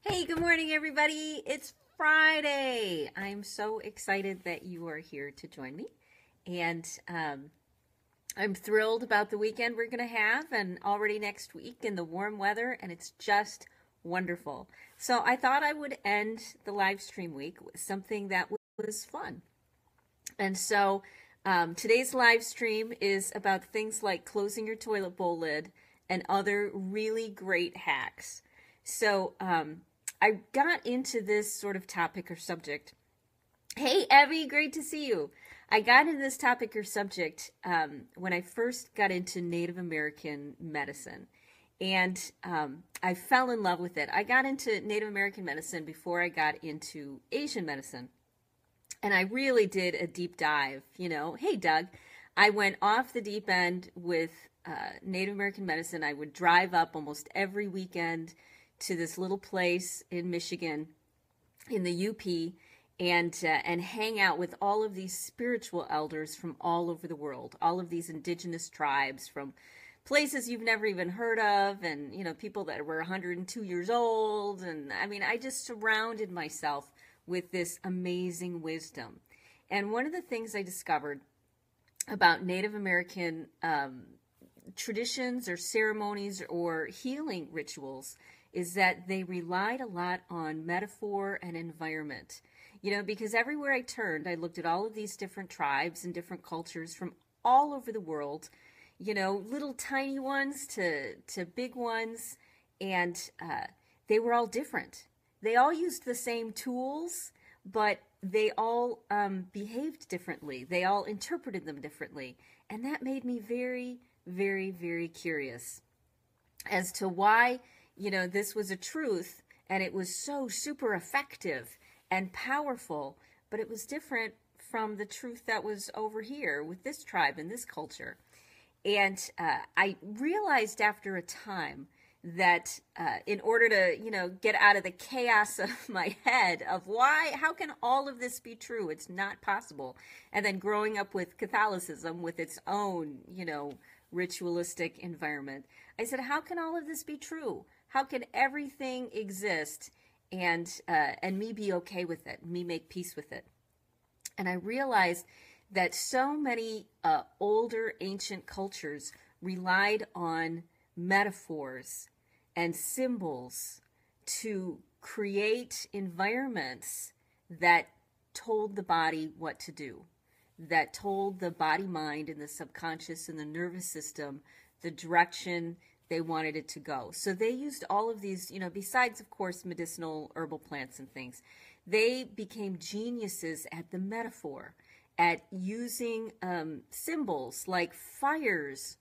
Hey, good morning, everybody. It's Friday. I'm so excited that you are here to join me. And I'm thrilled about the weekend we're going to have, and already next week in the warm weather, and it's just wonderful. So I thought I would end the live stream week with something that was fun. And so today's live stream is about things like closing your toilet bowl lid and other really great hacks. So I got into this sort of topic or subject. Hey, Abby, great to see you. I got into this topic or subject when I first got into Native American medicine. And I fell in love with it. I got into Native American medicine before I got into Asian medicine. And I really did a deep dive. Hey, Doug, I went off the deep end with Native American medicine. I would drive up almost every weekend to this little place in Michigan, in the UP, and hang out with all of these spiritual elders from all over the world, all of these indigenous tribes from places you've never even heard of, and people that were 102 years old. And I mean, I just surrounded myself with this amazing wisdom. And one of the things I discovered about Native American traditions or ceremonies or healing rituals is that they relied a lot on metaphor and environment. Because everywhere I turned, I looked at all of these different tribes and different cultures from all over the world, little tiny ones to big ones, and they were all different. They all used the same tools, but they all behaved differently. They all interpreted them differently. And that made me very, very, very curious as to why, this was a truth and it was so super effective and powerful, but it was different from the truth that was over here with this tribe and this culture. And I realized after a time that in order to, get out of the chaos of my head of how can all of this be true? It's not possible. And then growing up with Catholicism with its own, ritualistic environment, I said, how can all of this be true? How can everything exist and me be okay with it, me make peace with it? And I realized that so many older ancient cultures relied on metaphors and symbols to create environments that told the body what to do, that told the body, mind, and the subconscious and the nervous system the direction they wanted it to go. So they used all of these, besides, of course, medicinal herbal plants and things, they became geniuses at the metaphor, at using symbols like fires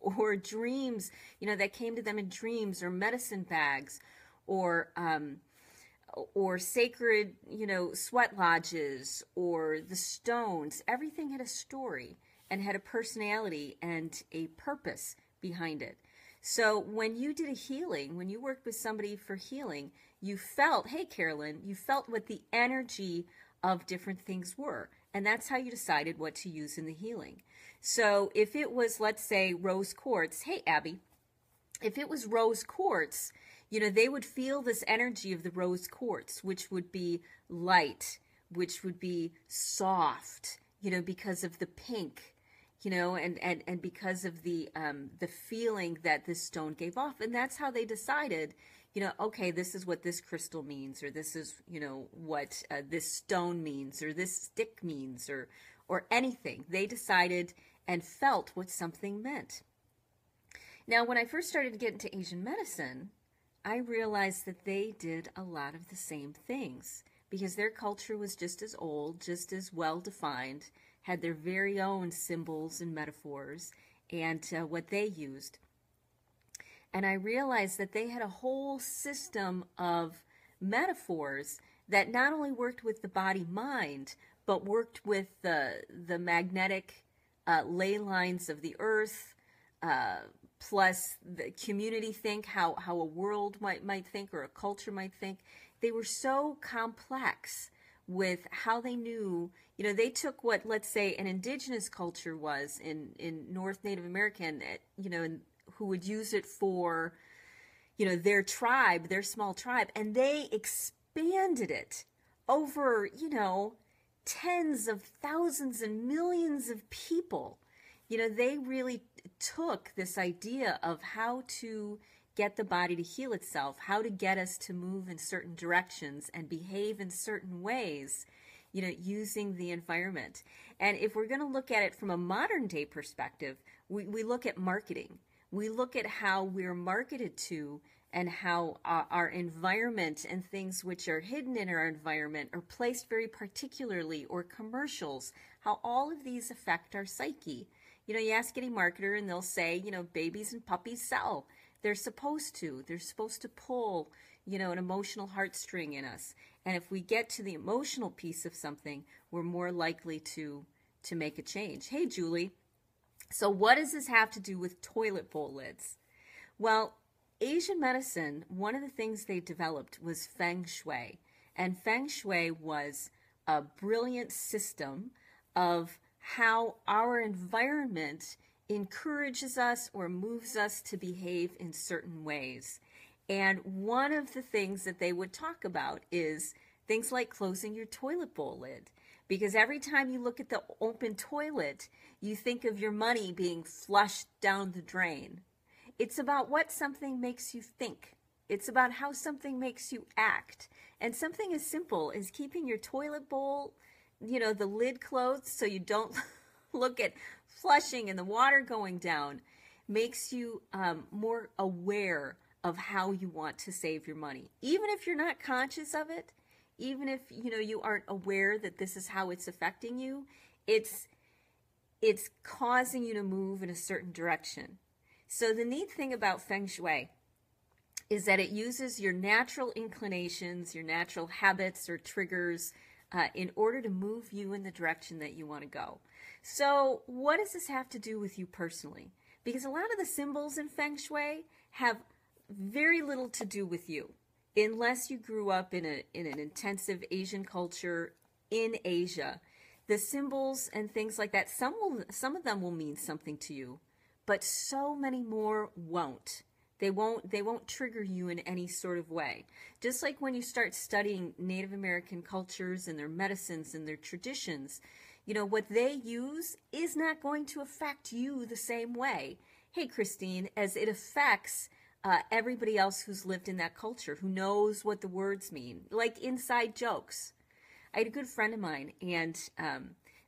or dreams, that came to them in dreams, or medicine bags, or sacred, sweat lodges, or the stones. Everything had a story and had a personality and a purpose behind it. So when you did a healing, when you worked with somebody for healing, you felt, hey, Carolyn, you felt what the energy of different things were. And that's how you decided what to use in the healing. So if it was, let's say, rose quartz, hey, Abby, if it was rose quartz, they would feel this energy of the rose quartz, which would be light, which would be soft, because of the pink, and because of the feeling that this stone gave off. And that's how they decided, okay, this is what this crystal means, or this is, what this stone means, or this stick means, or anything. They decided and felt what something meant. Now, when I first started to get into Asian medicine, I realized that they did a lot of the same things because their culture was just as old, just as well defined, had their very own symbols and metaphors and what they used. And I realized that they had a whole system of metaphors that not only worked with the body-mind, but worked with the magnetic ley lines of the earth, plus the community think, how a world might think, or a culture might think. They were so complex with how they knew, they took what, let's say, an indigenous culture was in North Native American, and who would use it for, their tribe, their small tribe, and they expanded it over, tens of thousands and millions of people. They really took this idea of how to get the body to heal itself, how to get us to move in certain directions and behave in certain ways, using the environment. And if we're going to look at it from a modern day perspective, we look at marketing. We look at how we're marketed to and how our environment and things which are hidden in our environment are placed very particularly, or commercials, how all of these affect our psyche. You ask any marketer and they'll say, babies and puppies sell. They're supposed to. They're supposed to pull, an emotional heartstring in us. And if we get to the emotional piece of something, we're more likely to make a change. Hey, Julie. So what does this have to do with toilet bowl lids? Well, Asian medicine, one of the things they developed was Feng Shui. And Feng Shui was a brilliant system of how our environment encourages us or moves us to behave in certain ways. And one of the things that they would talk about is things like closing your toilet bowl lid. Because every time you look at the open toilet, you think of your money being flushed down the drain. It's about what something makes you think. It's about how something makes you act. And something as simple as keeping your toilet bowl, the lid closed so you don't look at flushing and the water going down, makes you more aware of how you want to save your money. Even if you're not conscious of it, even if you aren't aware that this is how it's affecting you, it's causing you to move in a certain direction. So the neat thing about Feng Shui is that it uses your natural inclinations, your natural habits or triggers in order to move you in the direction that you want to go. So what does this have to do with you personally? Because a lot of the symbols in Feng Shui have very little to do with you, unless you grew up in an intensive Asian culture in Asia. The symbols and things like that, some of them will mean something to you, but so many more won't. They won't trigger you in any sort of way. Just like when you start studying Native American cultures and their medicines and their traditions, what they use is not going to affect you the same way, hey Christine, as it affects everybody else who's lived in that culture, who knows what the words mean, like inside jokes. I had a good friend of mine, and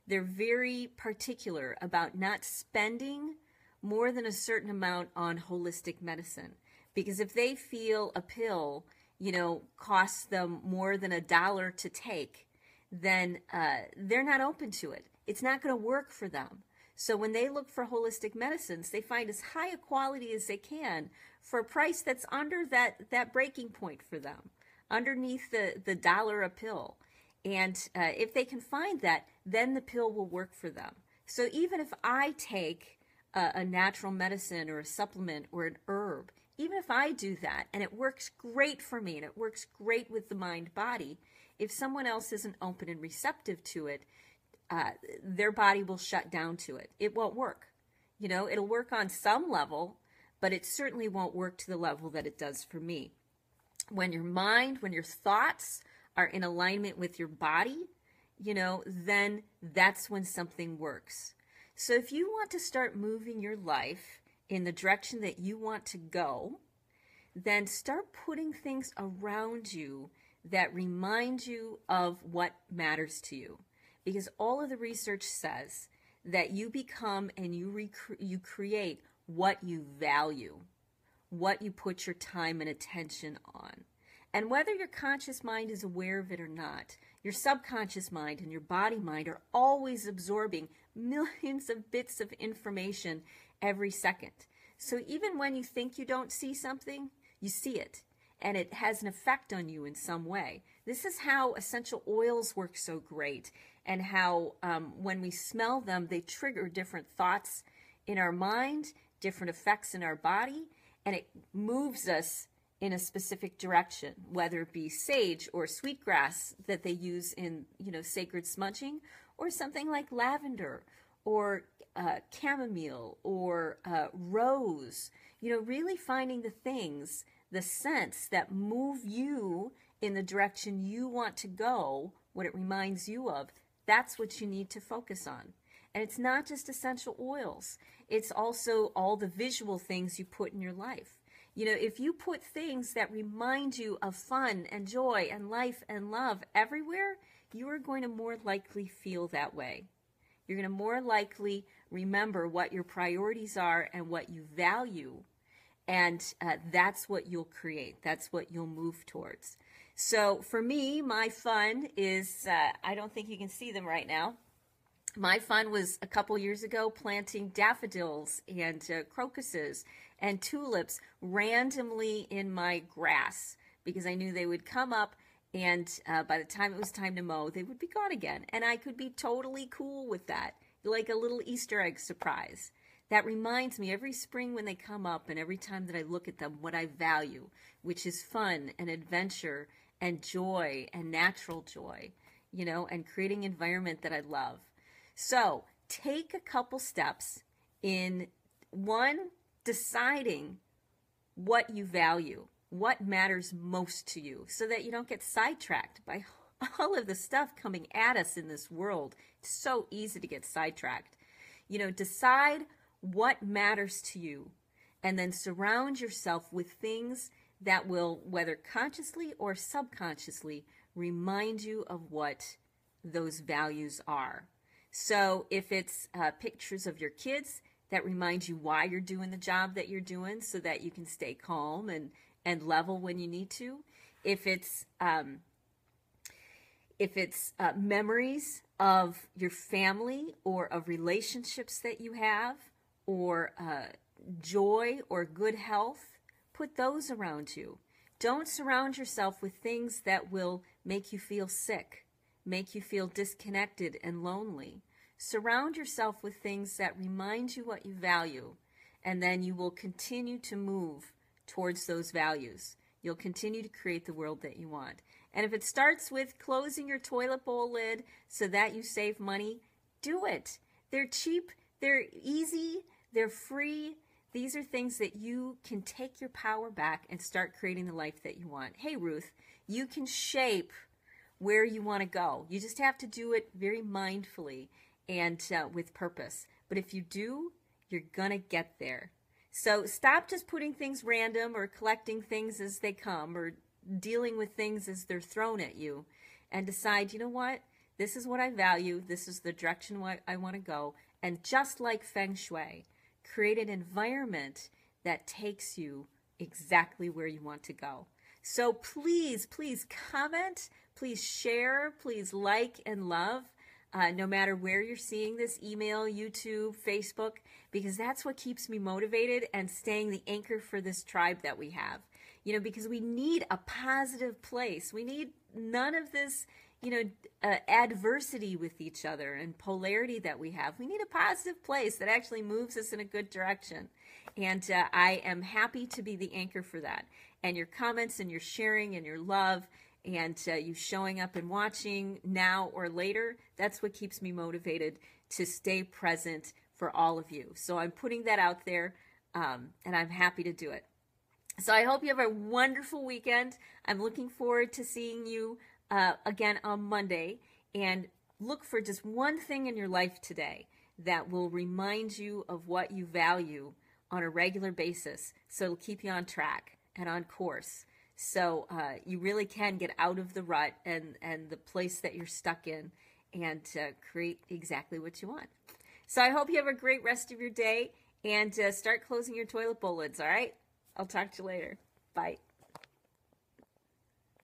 they're very particular about not spending more than a certain amount on holistic medicine. Because if they feel a pill, costs them more than $1 to take, then they're not open to it. It's not going to work for them. So when they look for holistic medicines, they find as high a quality as they can for a price that's under that breaking point for them, underneath the $1 a pill. And if they can find that, then the pill will work for them. So even if I take a natural medicine or a supplement or an herb, even if I do that and it works great for me and it works great with the mind body, if someone else isn't open and receptive to it, their body will shut down to it. It won't work. It'll work on some level, but it certainly won't work to the level that it does for me. When your mind, when your thoughts are in alignment with your body, then that's when something works. So if you want to start moving your life in the direction that you want to go, then start putting things around you that remind you of what matters to you. Because all of the research says that you become and you create what you value, what you put your time and attention on. And whether your conscious mind is aware of it or not, your subconscious mind and your body mind are always absorbing millions of bits of information every second. So even when you think you don't see something, you see it, and it has an effect on you in some way. This is how essential oils work so great, and how when we smell them, they trigger different thoughts in our mind, different effects in our body, and it moves us in a specific direction, whether it be sage or sweetgrass that they use in, sacred smudging, or something like lavender or chamomile or rose, really finding the things the scents that move you in the direction you want to go, what it reminds you of, that's what you need to focus on. And it's not just essential oils. It's also all the visual things you put in your life. You know, if you put things that remind you of fun and joy and life and love everywhere, you are going to more likely feel that way. You're going to more likely remember what your priorities are and what you value. And that's what you'll create. That's what you'll move towards. So for me, my fun is, I don't think you can see them right now. My fun was a couple years ago planting daffodils and crocuses and tulips randomly in my grass because I knew they would come up, and by the time it was time to mow, they would be gone again. And I could be totally cool with that, like a little Easter egg surprise. That reminds me every spring when they come up and every time that I look at them what I value, which is fun and adventure and joy and natural joy, you know, and creating an environment that I love. So take a couple steps in, one, deciding what you value, what matters most to you, so that you don't get sidetracked by all of the stuff coming at us in this world. It's so easy to get sidetracked. You know, decide what matters to you, and then surround yourself with things that will, whether consciously or subconsciously, remind you of what those values are. So if it's pictures of your kids that remind you why you're doing the job that you're doing so that you can stay calm and level when you need to. If it's memories of your family or of relationships that you have, or joy or good health, put those around you. Don't surround yourself with things that will make you feel sick, make you feel disconnected and lonely. Surround yourself with things that remind you what you value, and then you will continue to move towards those values. You'll continue to create the world that you want. And if it starts with closing your toilet bowl lid so that you save money, do it. They're cheap, they're easy, they're free. These are things that you can take your power back and start creating the life that you want. Hey, Ruth, you can shape where you want to go. You just have to do it very mindfully and with purpose. But if you do, you're going to get there. So stop just putting things random or collecting things as they come or dealing with things as they're thrown at you, and decide, you know what? This is what I value. This is the direction I want to go. And just like Feng Shui, create an environment that takes you exactly where you want to go. So please, please comment, please share, please like and love, no matter where you're seeing this, email, YouTube, Facebook, because that's what keeps me motivated and staying the anchor for this tribe that we have. You know, because we need a positive place. We need none of this, you know, adversity with each other and polarity that we have. We need a positive place that actually moves us in a good direction. And I am happy to be the anchor for that. And your comments and your sharing and your love and you showing up and watching now or later, that's what keeps me motivated to stay present for all of you. So I'm putting that out there, and I'm happy to do it. So I hope you have a wonderful weekend. I'm looking forward to seeing you again on Monday. And look for just one thing in your life today that will remind you of what you value on a regular basis, so it'll keep you on track and on course. So you really can get out of the rut and the place that you're stuck in and create exactly what you want. So I hope you have a great rest of your day, and start closing your toilet bowl lids, all right? I'll talk to you later. Bye.